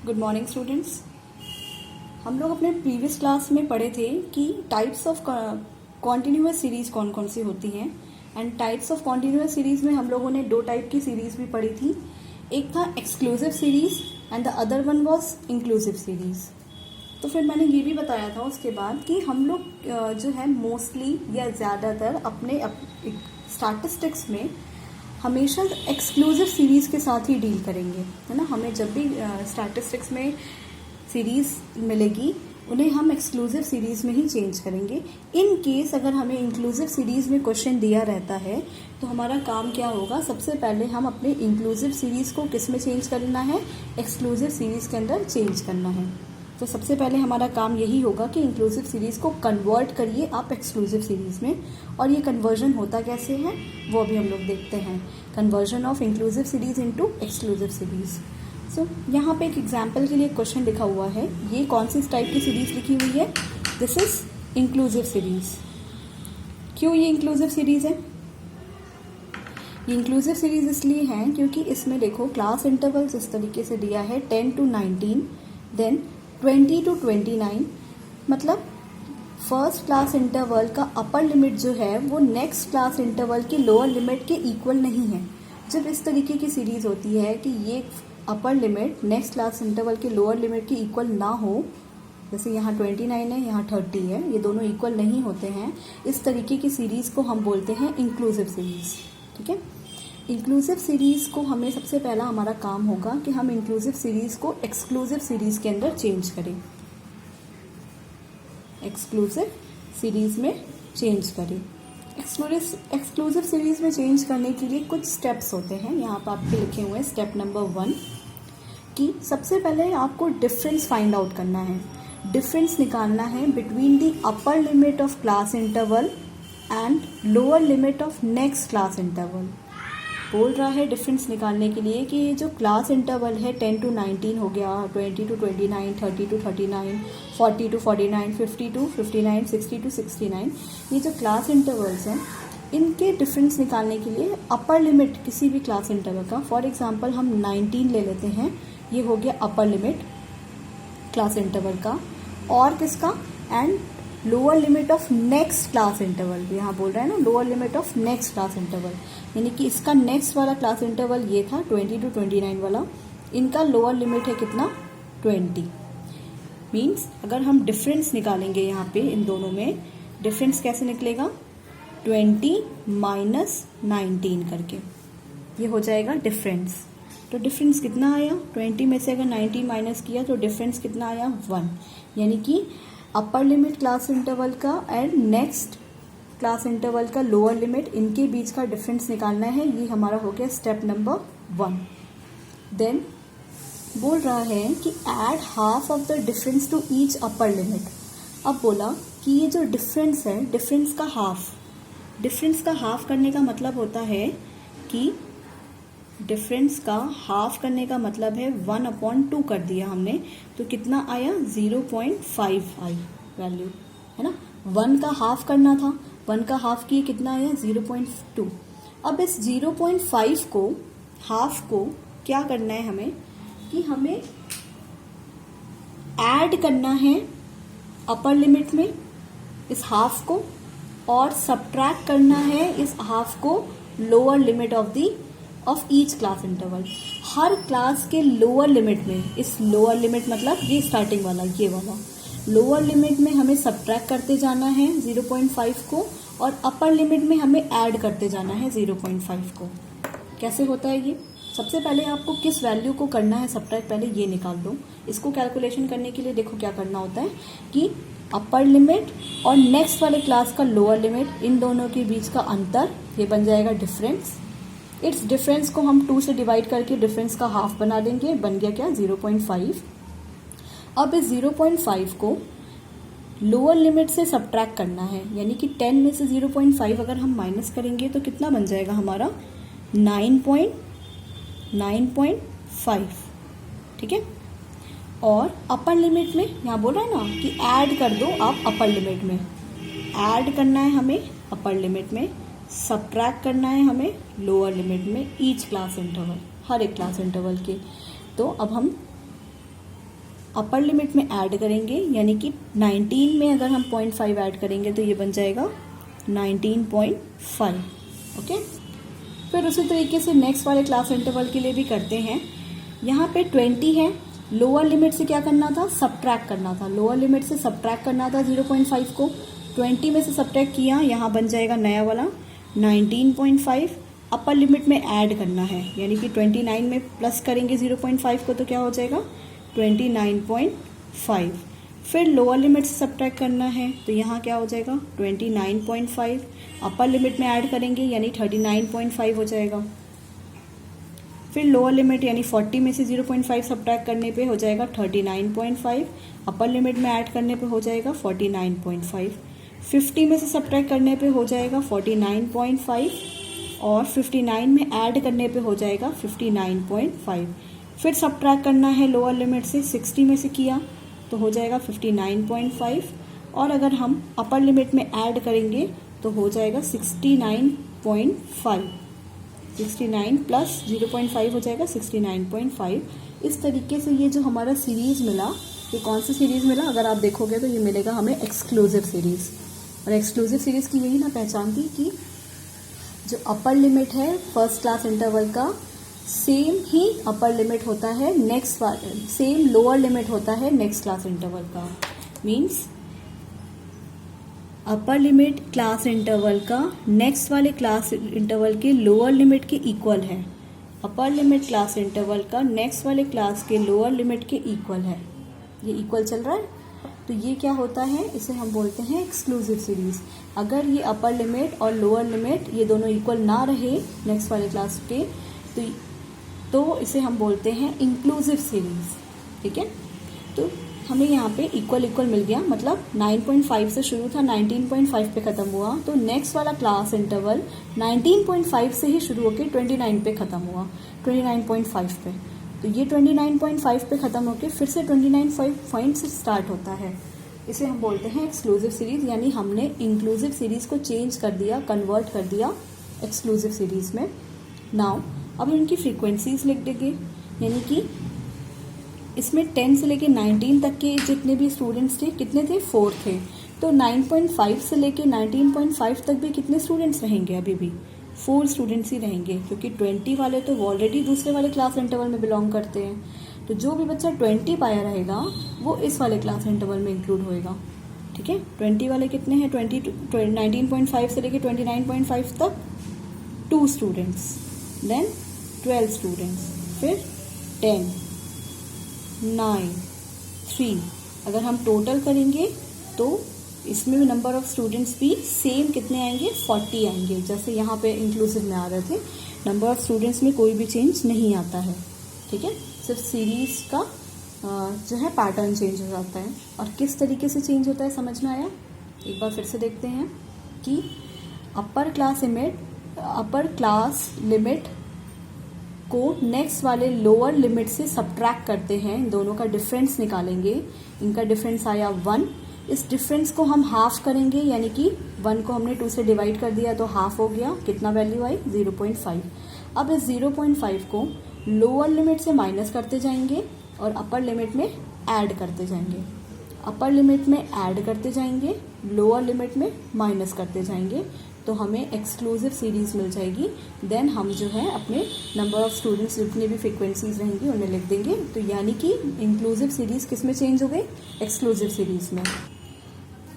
Good morning students. हम लोग अपने प्रीवियस क्लास में पढ़े थे कि टाइप्स ऑफ कॉन्टिन्यूअस सीरीज कौन कौन सी होती हैं। And types of continuous series में हम लोगों ने दो टाइप की सीरीज भी पढ़ी थी। एक था exclusive series and the other one was inclusive series. तो फिर मैंने ये भी बताया था उसके बाद कि हम लोग जो है मोस्टली या ज़्यादातर अपने स्टैटिस्टिक्स में हमेशा एक्सक्लूसिव सीरीज़ के साथ ही डील करेंगे, है ना। हमें जब भी स्टैटिस्टिक्स में सीरीज़ मिलेगी उन्हें हम एक्सक्लूसिव सीरीज़ में ही चेंज करेंगे। इन केस अगर हमें इंक्लूसिव सीरीज़ में क्वेश्चन दिया रहता है तो हमारा काम क्या होगा, सबसे पहले हम अपने इंक्लूसिव सीरीज़ को किस में चेंज करना है, एक्सक्लूसिव सीरीज़ के अंदर चेंज करना है। तो सबसे पहले हमारा काम यही होगा कि इंक्लूसिव सीरीज़ को कन्वर्ट करिए आप एक्सक्लूसिव सीरीज़ में। और ये कन्वर्जन होता कैसे है वो भी हम लोग देखते हैं। Conversion of inclusive series into exclusive series. So यहाँ पे एक एग्जाम्पल के लिए क्वेश्चन लिखा हुआ है। ये कौन सी टाइप की सीरीज़ लिखी हुई है, दिस इज इंक्लूसिव सीरीज़। क्यों ये इंक्लूसिव सीरीज़ है? ये इंक्लूसिव सीरीज़ इसलिए है क्योंकि इसमें देखो क्लास इंटरवल्स इस तरीके से दिया है 10 to 19, देन 20 to 29। मतलब फर्स्ट क्लास इंटरवल का अपर लिमिट जो है वो नेक्स्ट क्लास इंटरवल के लोअर लिमिट के इक्वल नहीं है। जब इस तरीके की सीरीज होती है कि ये upper limit next class interval के लोअर लिमिट के इक्वल ना हो, जैसे यहाँ 29 है यहाँ 30 है, ये दोनों इक्वल नहीं होते हैं, इस तरीके की सीरीज को हम बोलते हैं इंक्लूसिव सीरीज। ठीक है, इंक्लूसिव सीरीज़ को हमें सबसे पहला हमारा काम होगा कि हम इंक्लूसिव सीरीज़ को एक्सक्लूसिव सीरीज़ के अंदर चेंज करें। एक्सक्लूसिव सीरीज़ में चेंज करें। एक्सक्लूसिव सीरीज़ में चेंज करने के लिए कुछ स्टेप्स होते हैं। यहाँ पर आपके लिखे हुए हैं स्टेप नंबर 1 कि सबसे पहले आपको डिफरेंस फाइंड आउट करना है। डिफरेंस निकालना है between the upper limit of class interval and lower limit of next class interval. बोल रहा है डिफरेंस निकालने के लिए कि ये जो क्लास इंटरवल है 10 to 19 हो गया, 20 to 29, 30 to 39, 40 to 49, 50 to 59, 60 to 69, ये जो क्लास इंटरवल्स हैं इनके डिफरेंस निकालने के लिए अपर लिमिट किसी भी क्लास इंटरवल का, फॉर एग्जांपल हम 19 ले लेते हैं, ये हो गया अपर लिमिट क्लास इंटरवल का, और किसका, and lower limit of next class interval. यहाँ बोल रहा है ना lower limit of next class interval, यानी कि इसका नेक्स्ट वाला क्लास इंटरवल ये था 20 to 29 वाला, इनका लोअर लिमिट है कितना, 20। मीन्स अगर हम डिफरेंस निकालेंगे यहाँ पे इन दोनों में, डिफरेंस कैसे निकलेगा, 20 माइनस 19 करके ये हो जाएगा डिफरेंस। तो डिफरेंस कितना आया, 20 में से अगर 19 माइनस किया तो डिफरेंस कितना आया, 1। यानी कि अपर लिमिट क्लास इंटरवल का एंड नेक्स्ट क्लास इंटरवल का लोअर लिमिट, इनके बीच का डिफरेंस निकालना है। ये हमारा हो गया स्टेप नंबर 1। देन बोल रहा है कि add half of the difference to each upper limit. अब बोला कि ये जो डिफरेंस है, डिफरेंस का हाफ करने का मतलब होता है कि डिफरेंस का हाफ करने का मतलब है 1/2 कर दिया हमने, तो कितना आया, 0.5 आई वैल्यू, है ना। 1 का हाफ करना था, 1 का हाफ किए कितना आया, 0.2। अब इस 0.5 को, हाफ को क्या करना है हमें, कि हमें ऐड करना है अपर लिमिट में इस हाफ को, और सब्ट्रैक्ट करना है इस हाफ को lower limit of each class interval. Her class के लोअर लिमिट में, इस लोअर लिमिट मतलब ये स्टार्टिंग वाला, ये वाला लोअर लिमिट में हमें सब्ट्रैक्ट करते जाना है 0.5 को, और अपर लिमिट में हमें ऐड करते जाना है 0.5 को। कैसे होता है ये, सबसे पहले आपको किस वैल्यू को करना है सब्ट्रैक्ट, पहले ये निकाल दो। इसको कैलकुलेशन करने के लिए देखो क्या करना होता है कि अपर लिमिट और नेक्स्ट वाले क्लास का लोअर लिमिट, इन दोनों के बीच का अंतर, ये बन जाएगा डिफरेंस। इस डिफरेंस को हम 2 से डिवाइड करके डिफरेंस का हाफ बना देंगे, बन गया क्या, 0.5। अब इस 0.5 को लोअर लिमिट से सब्ट्रैक्ट करना है, यानी कि 10 में से 0.5 अगर हम माइनस करेंगे तो कितना बन जाएगा हमारा, 9.5। ठीक है, और अपर लिमिट में यहाँ बोल रहा है ना कि ऐड कर दो आप अपर लिमिट में, ऐड करना है हमें अपर लिमिट में, सब्ट्रैक्ट करना है हमें लोअर लिमिट में ईच क्लास इंटरवल, हर एक क्लास इंटरवल के। तो अब हम अपर लिमिट में ऐड करेंगे, यानी कि 19 में अगर हम 0.5 ऐड करेंगे तो ये बन जाएगा 19.5। ओके, फिर उसी तरीके से नेक्स्ट वाले क्लास इंटरवल के लिए भी करते हैं। यहाँ पे 20 है, लोअर लिमिट से क्या करना था, सब्ट्रैक्ट करना था, लोअर लिमिट से सब्ट्रैक्ट करना था 0.5 को। 20 में से सब्ट्रैक्ट किया, यहाँ बन जाएगा नया वाला 19.5। अपर लिमिट में ऐड करना है, यानी कि 29 में प्लस करेंगे 0.5 को तो क्या हो जाएगा 29.5। फिर लोअर लिमिट से सब्ट्रैक्ट करना है, तो यहाँ क्या हो जाएगा 29.5। अपर लिमिट में ऐड करेंगे यानी 39.5 हो जाएगा। फिर लोअर लिमिट यानी 40 में से 0.5 सब्ट्रैक्ट करने पे हो जाएगा 39.5। अपर लिमिट में ऐड करने पे हो जाएगा 49.5। 50 में से सब्ट्रैक्ट करने पे हो जाएगा 49.5 और 59 में ऐड करने पे हो जाएगा 59.5। फिर सब्ट्रैक्ट करना है लोअर लिमिट से, 60 में से किया तो हो जाएगा 59.5 और अगर हम अपर लिमिट में ऐड करेंगे तो हो जाएगा 69.5। 69 प्लस 0.5 हो जाएगा 69.5। इस तरीके से ये जो हमारा सीरीज़ मिला, ये कौन सी सीरीज़ मिला, अगर आप देखोगे तो ये मिलेगा हमें एक्सक्लूसिव सीरीज़। और एक्सक्लूसिव सीरीज़ की यही ना पहचान थी कि जो अपर लिमिट है फर्स्ट क्लास इंटरवल का सेम ही अपर लिमिट होता है नेक्स्ट, सेम लोअर लिमिट होता है नेक्स्ट क्लास इंटरवल का। Means upper limit class interval का नेक्स्ट वाले क्लास इंटरवल के लोअर लिमिट के इक्वल है। अपर लिमिट क्लास इंटरवल का नेक्स्ट वाले क्लास के लोअर लिमिट के इक्वल है। ये इक्वल चल रहा है, तो ये क्या होता है, इसे हम बोलते हैं एक्सक्लूसिव सीरीज। अगर ये अपर लिमिट और लोअर लिमिट ये दोनों इक्वल ना रहे नेक्स्ट वाले क्लास के, तो इसे हम बोलते हैं इंक्लूसिव सीरीज। ठीक है, तो हमें यहाँ पे इक्वल इक्वल मिल गया, मतलब 9.5 से शुरू था 19.5 पे ख़त्म हुआ, तो नेक्स्ट वाला क्लास इंटरवल 19.5 से ही शुरू होकर 29 पे ख़त्म हुआ, 29.5 पे। तो ये 29.5 पे ख़त्म होकर फिर से 29.5 से स्टार्ट होता है। इसे हम बोलते हैं एक्सक्लूसिव सीरीज़, यानी हमने इंक्लूसिव सीरीज़ को चेंज कर दिया, कन्वर्ट कर दिया एक्सक्लूसिव सीरीज़ में। नाउ अब इनकी फ्रीक्वेंसीज लिख देंगे, यानी कि इसमें 10 से लेके 19 तक के जितने भी स्टूडेंट्स थे कितने थे, 4 थे। तो 9.5 से लेके 19.5 तक भी कितने स्टूडेंट्स रहेंगे, अभी भी 4 स्टूडेंट्स ही रहेंगे, क्योंकि 20 वाले तो ऑलरेडी दूसरे वाले क्लास इंटरवल में बिलोंग करते हैं। तो जो भी बच्चा 20 पाया रहेगा वो इस वाले क्लास इंटरवल में इंक्लूड होएगा। ठीक है, 20 वाले कितने हैं, 19.5 से लेके 29.5 तक 2 स्टूडेंट्स, देन 12 स्टूडेंट्स, फिर 10, 9, 3। अगर हम टोटल करेंगे तो इसमें भी नंबर ऑफ स्टूडेंट्स भी सेम कितने आएंगे, 40 आएंगे। जैसे यहाँ पे इंक्लूसिव में आ रहे थे, नंबर ऑफ स्टूडेंट्स में कोई भी चेंज नहीं आता है। ठीक है, सिर्फ सीरीज का जो है पैटर्न चेंज हो जाता है। और किस तरीके से चेंज होता है समझ में आया, एक बार फिर से देखते हैं कि अपर क्लास लिमिट को नेक्स्ट वाले लोअर लिमिट से सब्ट्रैक्ट करते हैं, इन दोनों का डिफरेंस निकालेंगे। इनका डिफरेंस आया 1, इस डिफरेंस को हम हाफ करेंगे, यानी कि 1 को हमने 2 से डिवाइड कर दिया तो हाफ हो गया, कितना वैल्यू आई 0.5। अब इस 0.5 को लोअर लिमिट से माइनस करते जाएंगे और अपर लिमिट में ऐड करते जाएंगे, अपर लिमिट में ऐड करते जाएंगे, लोअर लिमिट में माइनस करते जाएंगे, तो हमें एक्सक्लूसिव सीरीज मिल जाएगी। देन हम जो है अपने नंबर ऑफ स्टूडेंट्स जितनी भी फ्रीक्वेंसीज रहेंगी उन्हें लिख देंगे। तो यानी कि इंक्लूसिव सीरीज किस में चेंज हो गई, एक्सक्लूसिव सीरीज में।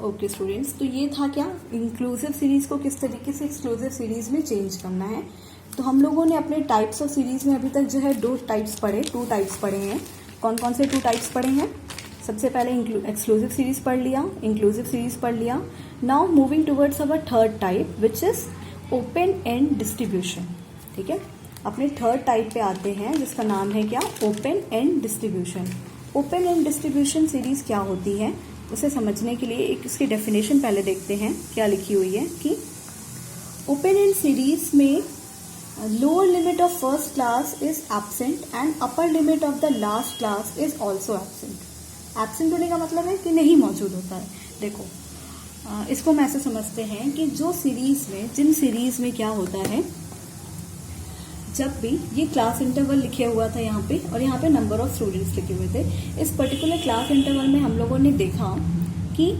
ओके स्टूडेंट्स, तो ये था क्या, इंक्लूसिव सीरीज को किस तरीके से एक्सक्लूसिव सीरीज में चेंज करना है। तो हम लोगों ने अपने टाइप्स ऑफ सीरीज में अभी तक जो है 2 टाइप्स पढ़े हैं। कौन कौन से 2 टाइप्स पढ़े हैं, सबसे पहले एक्सक्लूसिव सीरीज पढ़ लिया, इंक्लूसिव सीरीज पढ़ लिया। Now moving towards our third type which is open and distribution. ठीक है, अपने थर्ड टाइप पे आते हैं जिसका नाम है क्या, open and distribution. Open and distribution series क्या होती है उसे समझने के लिए एक इसकी डेफिनेशन पहले देखते हैं क्या लिखी हुई है कि ओपन एंड सीरीज में lower limit of first class is absent and upper limit of the last class is also absent. Absent होने का मतलब है कि नहीं मौजूद होता है। देखो इसको हम ऐसे समझते हैं कि जिन सीरीज में क्या होता है, जब भी ये क्लास इंटरवल लिखे हुआ था यहाँ पे और यहाँ पे नंबर ऑफ स्टूडेंट्स लिखे हुए थे, इस पर्टिकुलर क्लास इंटरवल में हम लोगों ने देखा कि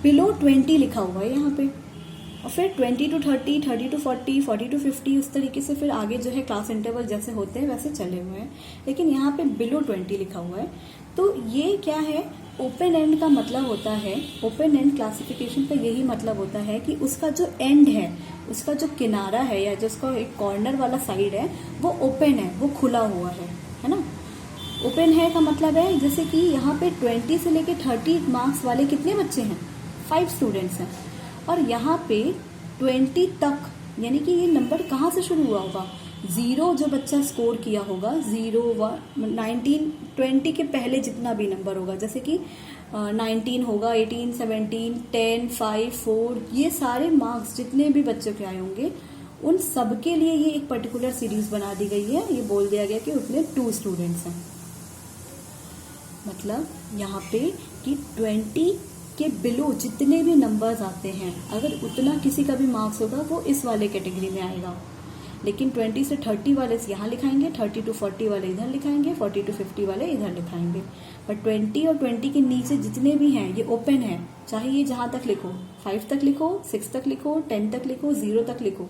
बिलो 20 लिखा हुआ है यहाँ पे, और फिर 20 to 30, 30 to 40, 40 to 50, उस तरीके से फिर आगे जो है क्लास इंटरवल जैसे होते हैं वैसे चले हुए हैं, लेकिन यहाँ पे बिलो 20 लिखा हुआ है। तो ये क्या है, ओपन एंड का मतलब होता है, ओपन एंड क्लासिफिकेशन का यही मतलब होता है कि उसका जो एंड है, उसका जो किनारा है या जो उसका एक कॉर्नर वाला साइड है वो ओपन है, वो खुला हुआ है ना। ओपन है का मतलब है जैसे कि यहाँ पे 20 से लेके 30 मार्क्स वाले कितने बच्चे हैं, 5 स्टूडेंट्स हैं, और यहाँ पे 20 तक, यानी कि ये नंबर कहाँ से शुरू हुआ होगा, 0 जो बच्चा स्कोर किया होगा, 0, 1, 19, 20 के पहले जितना भी नंबर होगा, जैसे कि 19 होगा, 18, 17, 10, 5, 4, ये सारे मार्क्स जितने भी बच्चों के आए होंगे उन सब के लिए ये एक पर्टिकुलर सीरीज बना दी गई है। ये बोल दिया गया कि उतने 2 स्टूडेंट्स हैं, मतलब यहाँ पे कि 20 के बिलो जितने भी नंबर्स आते हैं, अगर उतना किसी का भी मार्क्स होगा वो इस वाले कैटेगरी में आएगा। लेकिन 20 से 30 वाले यहाँ लिखाएंगे, 30 to 40 वाले इधर लिखाएंगे, 40 to 50 वाले इधर लिखाएंगे। पर 20 और 20 के नीचे जितने भी हैं ये ओपन है, चाहे ये जहाँ तक लिखो, 5 तक लिखो, 6 तक लिखो, 10 तक लिखो, 0 तक लिखो,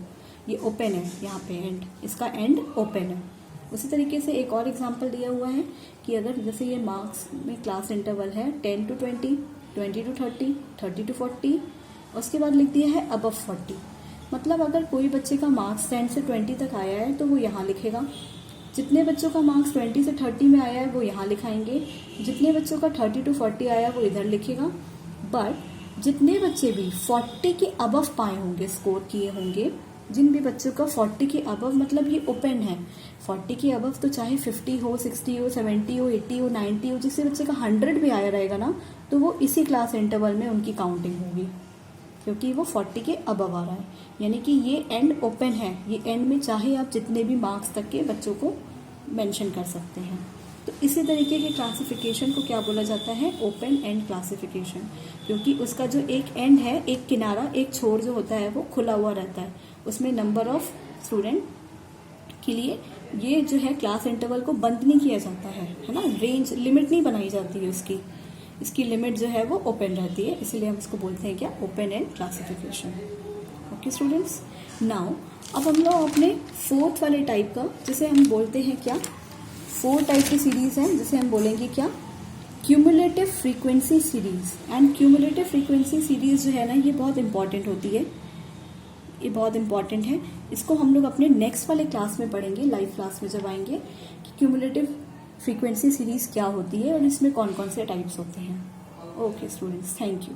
ये ओपन है। यहाँ पे एंड, इसका एंड ओपन है। उसी तरीके से एक और एग्जाम्पल दिया हुआ है कि अगर जैसे ये मार्क्स में क्लास इंटरवल है 10 to 20, 20 to 30, 30 to 40, उसके बाद लिख दिया है अबव 40, मतलब अगर कोई बच्चे का मार्क्स 10 से 20 तक आया है तो वो यहाँ लिखेगा, जितने बच्चों का मार्क्स 20 से 30 में आया है वो यहाँ लिखाएंगे, जितने बच्चों का 30 to 40 आया है वो इधर लिखेगा। बट जितने बच्चे भी 40 के अबव पाए होंगे, स्कोर किए होंगे, जिन भी बच्चों का 40 के अबव, मतलब ये ओपन है, 40 के अबव तो चाहे 50 हो, 60 हो, 70 हो, 80 हो, 90 हो, जिससे बच्चे का 100 भी आया रहेगा ना, तो वो इसी क्लास इंटरवल में उनकी काउंटिंग होगी, क्योंकि वो 40 के अबव आ रहा है। यानी कि ये एंड ओपन है, ये एंड में चाहे आप जितने भी मार्क्स तक के बच्चों को मेंशन कर सकते हैं। तो इसी तरीके के क्लासिफिकेशन को क्या बोला जाता है, ओपन एंड क्लासिफिकेशन, क्योंकि उसका जो एक एंड है, एक किनारा, एक छोर जो होता है वो खुला हुआ रहता है, उसमें नंबर ऑफ स्टूडेंट के लिए ये जो है क्लास इंटरवल को बंद नहीं किया जाता है ना, रेंज लिमिट नहीं बनाई जाती है उसकी, इसकी लिमिट जो है वो ओपन रहती है, इसलिए हम इसको बोलते हैं क्या, open and classification. Okay students, now अब हम लोग अपने 4th वाले टाइप का, जिसे हम बोलते हैं क्या, 4 टाइप की सीरीज है, जिसे हम बोलेंगे क्या, cumulative frequency series. And cumulative frequency series जो है ना, ये बहुत इंपॉर्टेंट होती है, ये बहुत इंपॉर्टेंट है। इसको हम लोग अपने नेक्स्ट वाले क्लास में पढ़ेंगे, लाइव क्लास में जब आएंगे, कि क्यूमुलेटिव फ्रीक्वेंसी सीरीज क्या होती है और इसमें कौन कौन से टाइप्स होते हैं। Okay students, thank you.